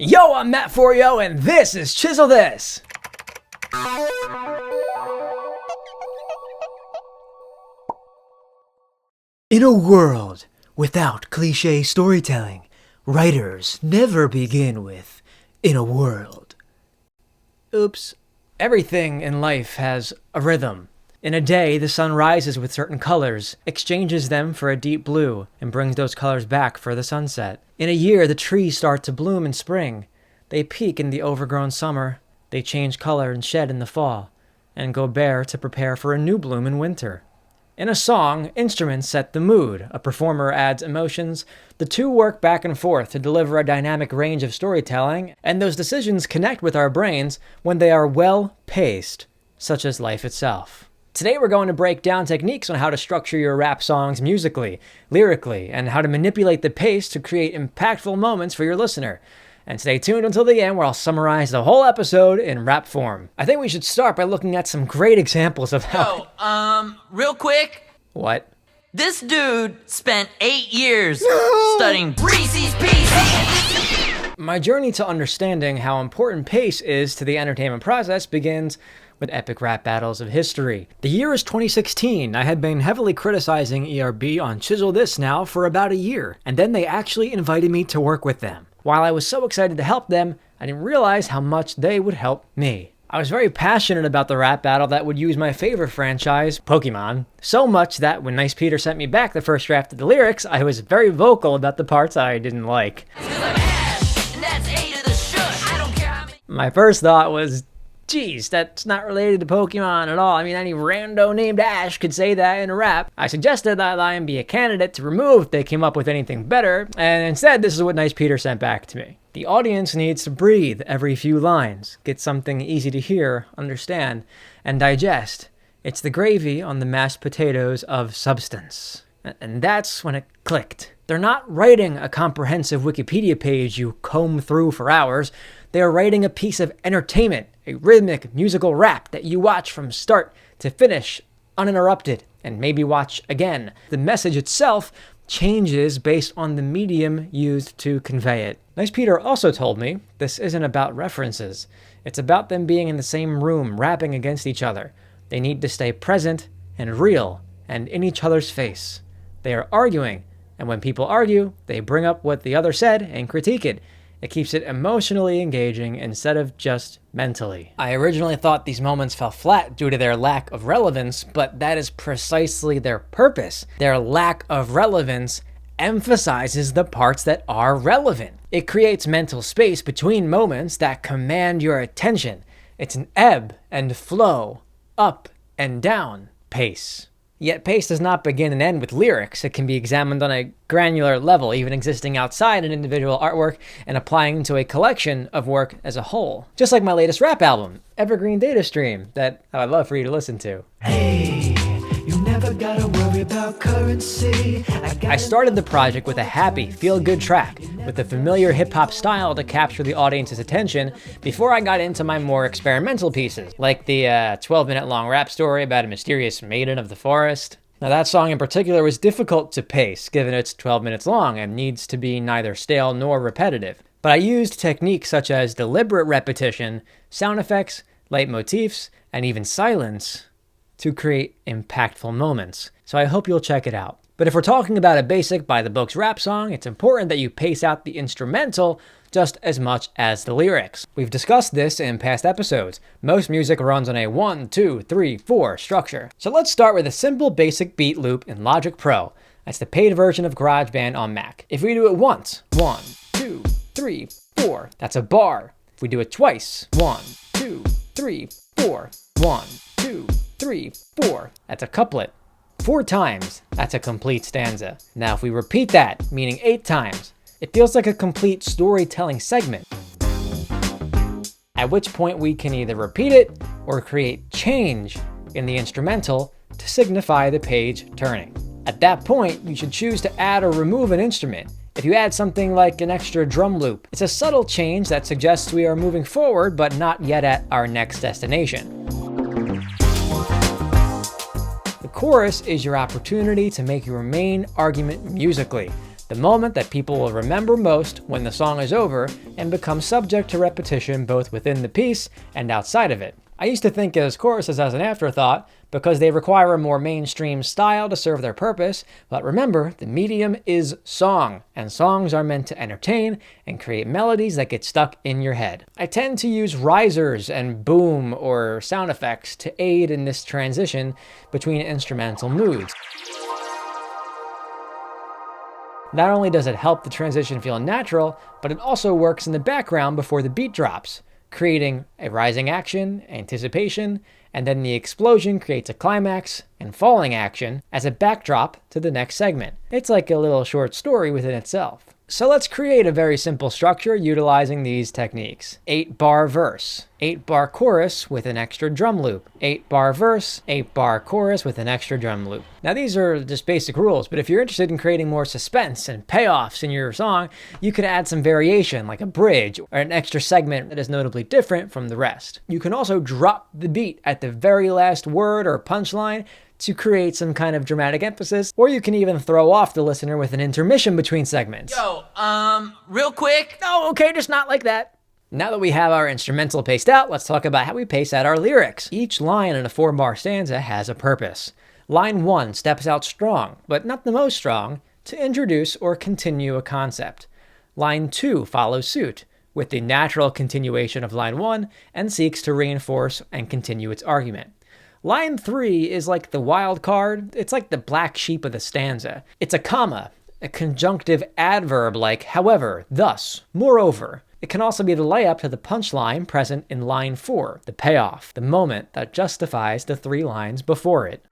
Yo, I'm Mat4yo, and this is Chisel This! In a world without cliché storytelling, writers never begin with, in a world. Oops. Everything in life has a rhythm. In a day, the sun rises with certain colors, exchanges them for a deep blue, and brings those colors back for the sunset. In a year, the trees start to bloom in spring. They peak in the overgrown summer. They change color and shed in the fall, and go bare to prepare for a new bloom in winter. In a song, instruments set the mood, a performer adds emotions, the two work back and forth to deliver a dynamic range of storytelling, and those decisions connect with our brains when they are well paced, such as life itself. Today we're going to break down techniques on how to structure your rap songs musically, lyrically, and how to manipulate the pace to create impactful moments for your listener. And stay tuned until the end where I'll summarize the whole episode in rap form. I think we should start by looking at some great examples of how... Real quick. What? This dude spent 8 years studying Reese's Pieces. My journey to understanding how important pace is to the entertainment process begins with epic rap battles of history. The year is 2016. I had been heavily criticizing ERB on Chisel This now for about a year, and then they actually invited me to work with them. While I was so excited to help them, I didn't realize how much they would help me. I was very passionate about the rap battle that would use my favorite franchise, Pokemon, so much that when Nice Peter sent me back the first draft of the lyrics, I was very vocal about the parts I didn't like. My first thought was, geez, that's not related to Pokemon at all. I mean, any rando named Ash could say that in a rap. I suggested that line be a candidate to remove if they came up with anything better, and instead this is what Nice Peter sent back to me. The audience needs to breathe every few lines, get something easy to hear, understand, and digest. It's the gravy on the mashed potatoes of substance. And that's when it clicked. They're not writing a comprehensive Wikipedia page you comb through for hours. They are writing a piece of entertainment, a rhythmic musical rap that you watch from start to finish, uninterrupted, and maybe watch again. The message itself changes based on the medium used to convey it. Nice Peter also told me this isn't about references. It's about them being in the same room, rapping against each other. They need to stay present and real and in each other's face. They are arguing, and when people argue, they bring up what the other said and critique it. It keeps it emotionally engaging instead of just mentally. I originally thought these moments fell flat due to their lack of relevance, but that is precisely their purpose. Their lack of relevance emphasizes the parts that are relevant. It creates mental space between moments that command your attention. It's an ebb and flow, up and down pace. Yet pace does not begin and end with lyrics. It can be examined on a granular level, even existing outside an individual artwork and applying to a collection of work as a whole. Just like my latest rap album, Evergreen Data Stream, that I would love for you to listen to. Hey, you never gotta worry about currency. I started the project with a happy, feel-good track, with a familiar hip-hop style to capture the audience's attention before I got into my more experimental pieces, like the 12-minute long rap story about a mysterious maiden of the forest. Now that song in particular was difficult to pace, given it's 12 minutes long and needs to be neither stale nor repetitive. But I used techniques such as deliberate repetition, sound effects, leitmotifs, and even silence to create impactful moments. So I hope you'll check it out. But if we're talking about a basic by-the-books rap song, it's important that you pace out the instrumental just as much as the lyrics. We've discussed this in past episodes. Most music runs on a 1, 2, 3, 4 structure. So let's start with a simple basic beat loop in Logic Pro. That's the paid version of GarageBand on Mac. If we do it once, 1, 2, 3, 4, that's a bar. If we do it twice, 1, 2, 3, 4, 1, 2, 3, 4, that's a couplet. 4 times, that's a complete stanza. Now if we repeat that, meaning 8 times, it feels like a complete storytelling segment. At which point we can either repeat it or create change in the instrumental to signify the page turning. At that point, you should choose to add or remove an instrument. If you add something like an extra drum loop, it's a subtle change that suggests we are moving forward but not yet at our next destination. The chorus is your opportunity to make your main argument musically. the moment that people will remember most when the song is over and become subject to repetition both within the piece and outside of it. I used to think of choruses as an afterthought because they require a more mainstream style to serve their purpose, but remember, the medium is song, and songs are meant to entertain and create melodies that get stuck in your head. I tend to use risers and boom or sound effects to aid in this transition between instrumental moods. Not only does it help the transition feel natural, but it also works in the background before the beat drops, creating a rising action, anticipation, and then the explosion creates a climax and falling action as a backdrop to the next segment. It's like a little short story within itself. So let's create a very simple structure utilizing these techniques. 8-bar verse, 8-bar chorus with an extra drum loop, 8-bar verse, 8-bar chorus with an extra drum loop. Now these are just basic rules, but if you're interested in creating more suspense and payoffs in your song, you can add some variation like a bridge or an extra segment that is notably different from the rest. You can also drop the beat at the very last word or punchline to create some kind of dramatic emphasis, or you can even throw off the listener with an intermission between segments. Yo, real quick. No, okay, just not like that. Now that we have our instrumental paced out, let's talk about how we pace out our lyrics. Each line in a 4-bar stanza has a purpose. Line 1 steps out strong, but not the most strong, to introduce or continue a concept. Line 2 follows suit, with the natural continuation of line 1, and seeks to reinforce and continue its argument. Line 3 is like the wild card. It's like the black sheep of the stanza. It's a comma, a conjunctive adverb like however, thus, moreover. It can also be the layup to the punchline present in line 4, the payoff, the moment that justifies the 3 lines before it.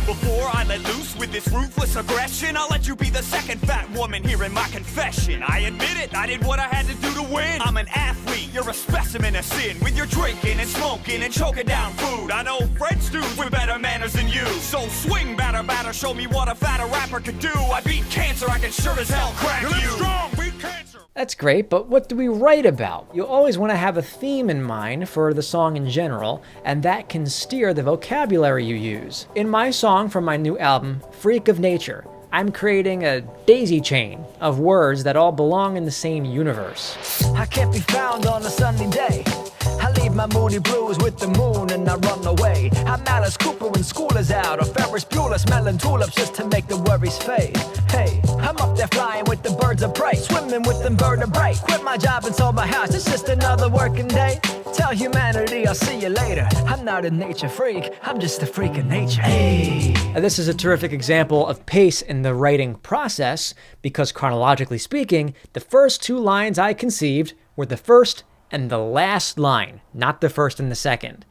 Before I let loose with this ruthless aggression, I'll let you be the second fat woman here in my confession. I admit it, I did what I had to do to win. I'm an athlete, you're a specimen of sin. With your drinking and smoking and choking down food. I know French dudes with better manners than you. So swing, batter, batter, show me what a fatter rapper could do. I beat cancer, I can sure as hell crack you. Strong, beat cancer. That's great, but what do we write about? You always want to have a theme in mind for the song in general, and that can steer the vocabulary you use. In my song from my new album, Freak of Nature, I'm creating a daisy chain of words that all belong in the same universe. I can't be found on a sunny day. I leave my moody blues with the moon and I run away. I'm Alice Cooper when school is out, or Ferris Bueller smelling tulips just to make the worries fade. Hey, I'm up there flying with the birds of prey, swimming with them vertebrae. Quit my job and sold my house, it's just another working day. Tell humanity I'll see you later. I'm not a nature freak, I'm just a freak of nature. Hey. This is a terrific example of pace in the writing process because chronologically speaking, the first 2 lines I conceived were the first and the last line, not the first and the second.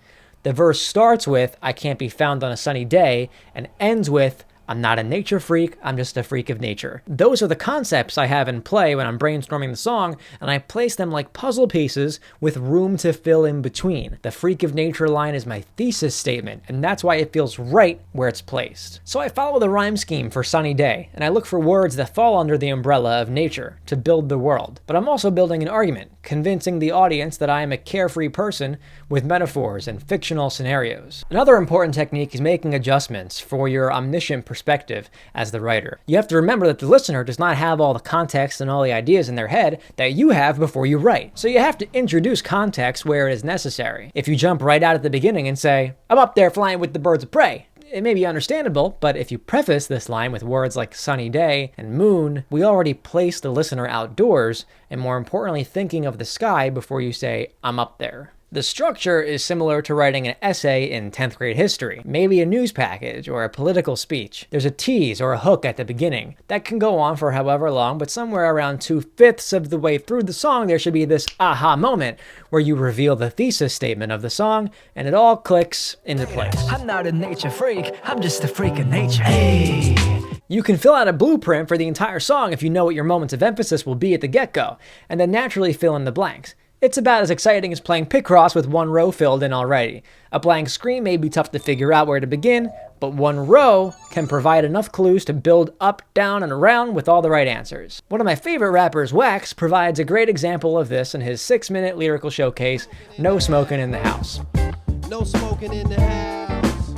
The verse starts with, I can't be found on a sunny day, and ends with, I'm not a nature freak, I'm just a freak of nature. Those are the concepts I have in play when I'm brainstorming the song, and I place them like puzzle pieces with room to fill in between. The freak of nature line is my thesis statement, and that's why it feels right where it's placed. So I follow the rhyme scheme for sunny day, and I look for words that fall under the umbrella of nature to build the world. But I'm also building an argument, convincing the audience that I am a carefree person with metaphors and fictional scenarios. Another important technique is making adjustments for your omniscient perspective as the writer. You have to remember that the listener does not have all the context and all the ideas in their head that you have before you write. So you have to introduce context where it is necessary. If you jump right out at the beginning and say, I'm up there flying with the birds of prey, it may be understandable, but if you preface this line with words like sunny day and moon, we already place the listener outdoors, and more importantly, thinking of the sky before you say, I'm up there. The structure is similar to writing an essay in 10th grade history, maybe a news package or a political speech. There's a tease or a hook at the beginning. That can go on for however long, but somewhere around 2/5 of the way through the song, there should be this aha moment where you reveal the thesis statement of the song and it all clicks into place. I'm not a nature freak, I'm just a freak of nature. Hey. You can fill out a blueprint for the entire song if you know what your moments of emphasis will be at the get-go, and then naturally fill in the blanks. It's about as exciting as playing Picross with 1 row filled in already. A blank screen may be tough to figure out where to begin, but 1 row can provide enough clues to build up, down, and around with all the right answers. One of my favorite rappers, Wax, provides a great example of this in his 6-minute lyrical showcase, No Smoking in the House. No smoking in the house.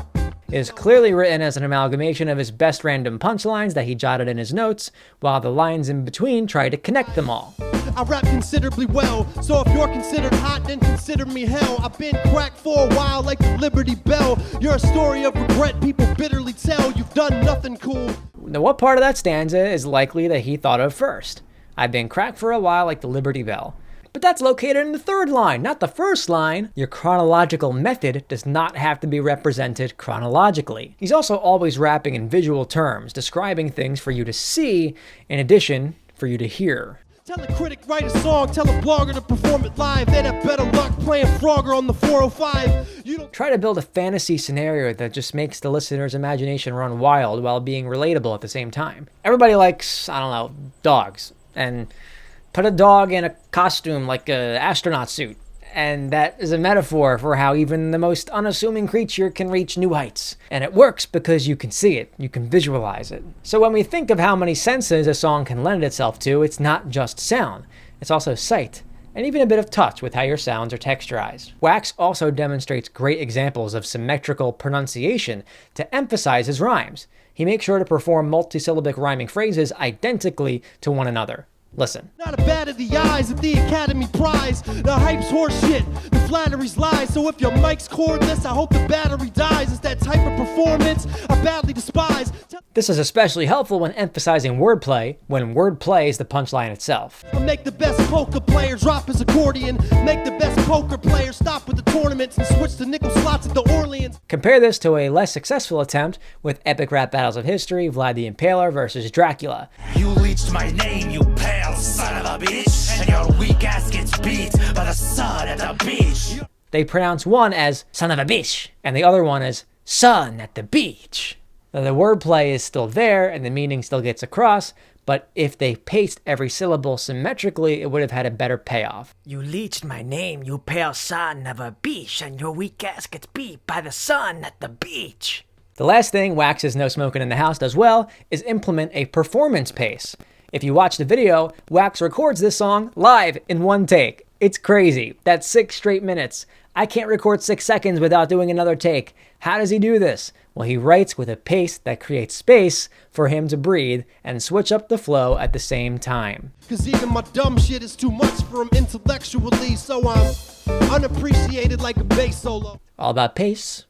It is clearly written as an amalgamation of his best random punchlines that he jotted in his notes, while the lines in between try to connect them all. I rap considerably well, so if you're considered hot, then consider me hell. I've been cracked for a while like the Liberty Bell. You're a story of regret people bitterly tell. You've done nothing cool. Now, what part of that stanza is likely that he thought of first? I've been cracked for a while like the Liberty Bell. But that's located in the third line, not the first line. Your chronological method does not have to be represented chronologically. He's also always rapping in visual terms, describing things for you to see, in addition, for you to hear. Tell a critic, write a song, tell a blogger to perform it live. They'd have better luck playing Frogger on the 405. You don't try to build a fantasy scenario that just makes the listener's imagination run wild while being relatable at the same time. Everybody likes, I don't know, dogs. And put a dog in a costume like an astronaut suit. And that is a metaphor for how even the most unassuming creature can reach new heights. And it works because you can see it, you can visualize it. So when we think of how many senses a song can lend itself to, it's not just sound, it's also sight, and even a bit of touch with how your sounds are texturized. Wax also demonstrates great examples of symmetrical pronunciation to emphasize his rhymes. He makes sure to perform multisyllabic rhyming phrases identically to one another. Listen. Not a bat of the eyes at the Academy Prize. The hype's horseshit, the flattery's lies. So if your mic's cordless, I hope the battery dies. It's that type of performance I badly despise. This is especially helpful when emphasizing wordplay, when wordplay is the punchline itself. Make the best poker player drop his accordion. Make the best poker player stop with the tournaments and switch to nickel slots at the Orleans. Compare this to a less successful attempt with epic rap battles of history, Vlad the Impaler versus Dracula. You leached my name, you pale son of a bitch, and your weak ass gets beat by the sun at the beach. They pronounce one as son of a bitch, and the other one as sun at the beach. Now, the wordplay is still there, and the meaning still gets across, but if they paced every syllable symmetrically, it would have had a better payoff. You leached my name, you pale son of a bitch, and your weak ass gets beat by the sun at the beach. The last thing Wax's No Smoking in the House does well is implement a performance pace. If you watch the video, Wax records this song live in one take. It's crazy. That's 6 straight minutes. I can't record 6 seconds without doing another take. How does he do this? Well, he writes with a pace that creates space for him to breathe and switch up the flow at the same time. Cause even my dumb shit is too much for him intellectually, so I'm unappreciated like a bass solo. All about pace,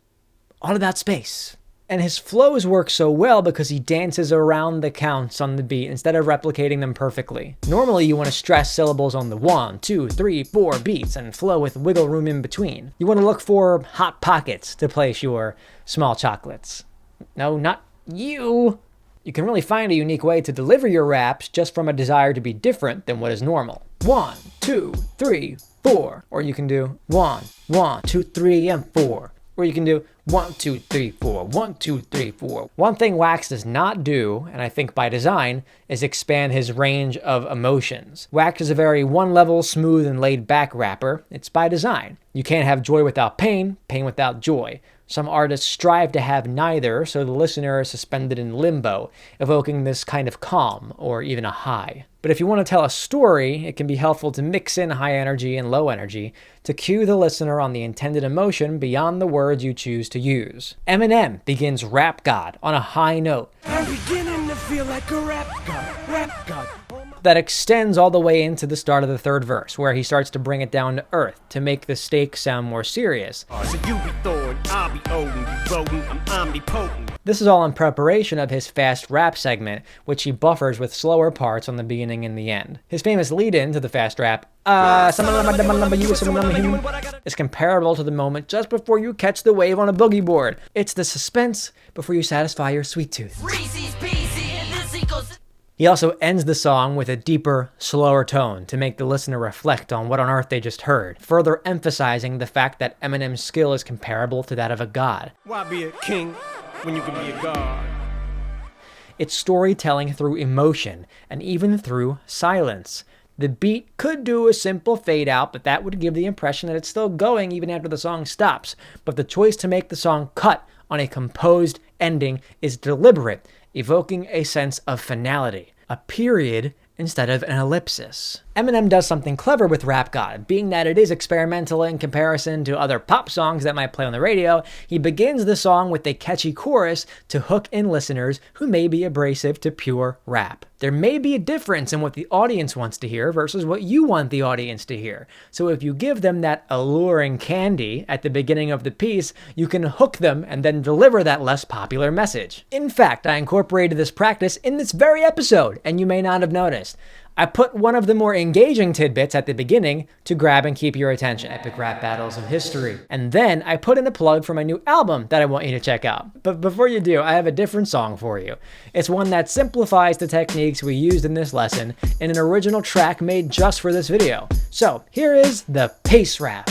all about space. And his flows work so well because he dances around the counts on the beat instead of replicating them perfectly. Normally you want to stress syllables on the 1, 2, 3, 4 beats and flow with wiggle room in between. You want to look for hot pockets to place your small chocolates. No, not you. You can really find a unique way to deliver your raps just from a desire to be different than what is normal. 1, 2, 3, 4. Or you can do 1, 1, 2, 3, and 4. Or you can do 1, 2, 3, 4, 1, 2, 3, 4. One thing Wax does not do, and I think by design, is expand his range of emotions. Wax is a very one-level, smooth, and laid-back rapper. It's by design. You can't have joy without pain, pain without joy. Some artists strive to have neither, so the listener is suspended in limbo, evoking this kind of calm, or even a high. But if you want to tell a story, it can be helpful to mix in high energy and low energy to cue the listener on the intended emotion beyond the words you choose to use. Eminem begins Rap God on a high note. I'm beginning to feel like a rap god. That extends all the way into the start of the third verse, where he starts to bring it down to earth to make the stakes sound more serious. So you be throwing, I'll be owing, you voting, I'm omnipotent. This is all in preparation of his fast rap segment, which he buffers with slower parts on the beginning and the end. His famous lead-in to the fast rap, is comparable to the moment just before you catch the wave on a boogie board. It's the suspense before you satisfy your sweet tooth. He also ends the song with a deeper, slower tone to make the listener reflect on what on earth they just heard, further emphasizing the fact that Eminem's skill is comparable to that of a god. Why be a king when you can be a god? It's storytelling through emotion, and even through silence. The beat could do a simple fade out, but that would give the impression that it's still going even after the song stops. But the choice to make the song cut on a composed ending is deliberate, evoking a sense of finality, a period instead of an ellipsis. Eminem does something clever with Rap God, being that it is experimental in comparison to other pop songs that might play on the radio. He begins the song with a catchy chorus to hook in listeners who may be abrasive to pure rap. There may be a difference in what the audience wants to hear versus what you want the audience to hear. So if you give them that alluring candy at the beginning of the piece, you can hook them and then deliver that less popular message. In fact, I incorporated this practice in this very episode, and you may not have noticed. I put one of the more engaging tidbits at the beginning to grab and keep your attention. Epic rap battles of history. And then I put in a plug for my new album that I want you to check out. But before you do, I have a different song for you. It's one that simplifies the techniques we used in this lesson in an original track made just for this video. So here is the Pace Rap.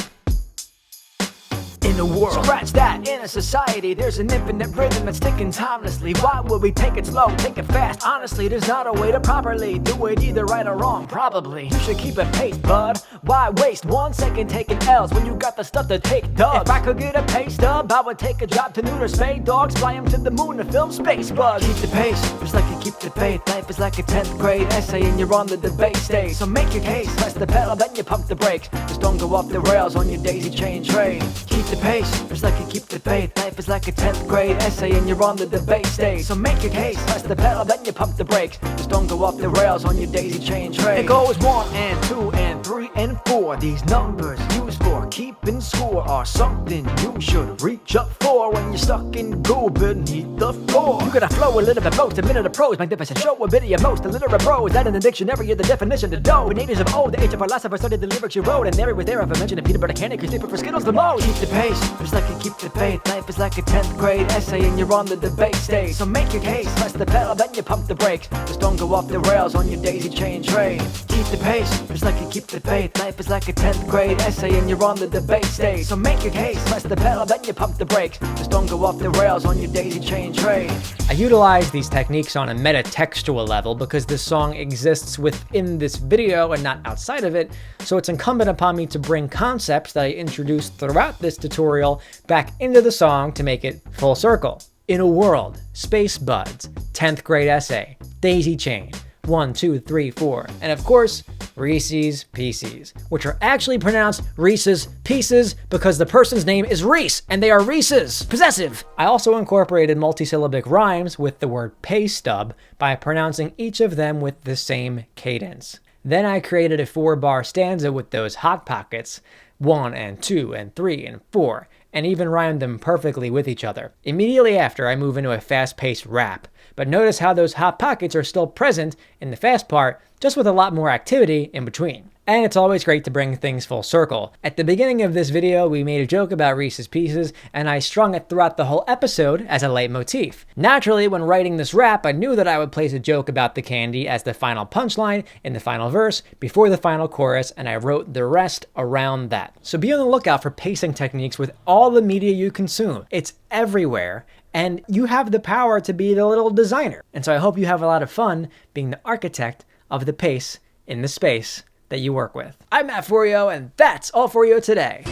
In the world, scratch that, in a society there's an infinite rhythm that's ticking timelessly. Why would we take it slow, take it fast? Honestly, there's not a way to properly do it either right or wrong. Probably you should keep it paced, bud. Why waste 1 second taking L's when you got the stuff to take dubs? If I could get a pay stub, I would take a job to neuter spade dogs, fly them to the moon to film space bugs. Keep the pace, just like you keep the faith. Life is like a 10th grade essay and you're on the debate stage. So make your case, press the pedal, then you pump the brakes. Just don't go off the rails on your daisy chain trade. Keep the pace, just like you keep the faith. Life is like a 10th grade essay and you're on the debate stage. So make your case, press the pedal, then you pump the brakes. Just don't go off the rails on your daisy chain trade. It goes 1 and 2 and 3 and 4. These numbers used for keeping score are something you should reach up for when you're stuck in goo beneath the floor. You gotta flow a little bit most, a minute of prose, magnificent. Show a bit of your most, illiterate prose. That in the dictionary of the definition to dough. When ages of old, the age of philosophers studied the lyrics you wrote. And there it was there, if I mentioned a peanut butter candy, cause sleeping for Skittles the most. Keep the pace, just like you keep the faith. Life is like a 10th grade essay and you're on the debate stage. So make your case, press the pedal, then you pump the brakes. Just don't go off the rails on your daisy chain trade. Keep the pace, just like you keep the faith. Life is like a 10th grade essay and you're on the debate stage. So make your case, press the pedal, then you pump the brakes. Just don't go off the rails on your daisy chain trade. I utilize these techniques on a metatextual level because this song exists within this video and not outside of it, so it's incumbent upon me to bring concepts that I introduced throughout this tutorial back into the song to make it full circle. In a world, space buds, 10th grade essay, daisy chain, 1, 2, 3, 4, and of course, Reese's Pieces, which are actually pronounced Reese's Pieces because the person's name is Reese and they are Reese's. Possessive. I also incorporated multisyllabic rhymes with the word pay stub by pronouncing each of them with the same cadence. Then I created a 4-bar stanza with those hot pockets, 1 and 2 and 3 and 4, and even rhymed them perfectly with each other. Immediately after, I move into a fast-paced rap, but notice how those hot pockets are still present in the fast part, just with a lot more activity in between. And it's always great to bring things full circle. At the beginning of this video, we made a joke about Reese's Pieces, and I strung it throughout the whole episode as a leitmotif. Naturally, when writing this rap, I knew that I would place a joke about the candy as the final punchline in the final verse before the final chorus, and I wrote the rest around that. So be on the lookout for pacing techniques with all the media you consume. It's everywhere, and you have the power to be the little designer. And so I hope you have a lot of fun being the architect of the pace in the space that you work with. I'm Mat4yo, and that's all for you today.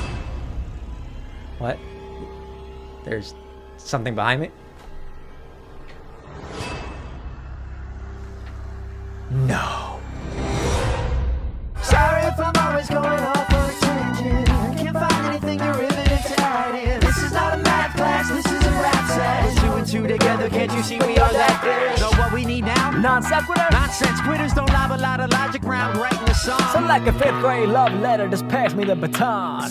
What? There's something behind me? No. Sorry if I'm always going off on a tangent. I can't find anything you're riveting to add in. This is not a math class, this is a rap set. We're 2 and 2 together, can't you see we are that good? Know what we need now? Non sequitur. Nonsense quitters don't have a lot of logic round writing a song. So like a 5th grade love letter, just pass me the baton.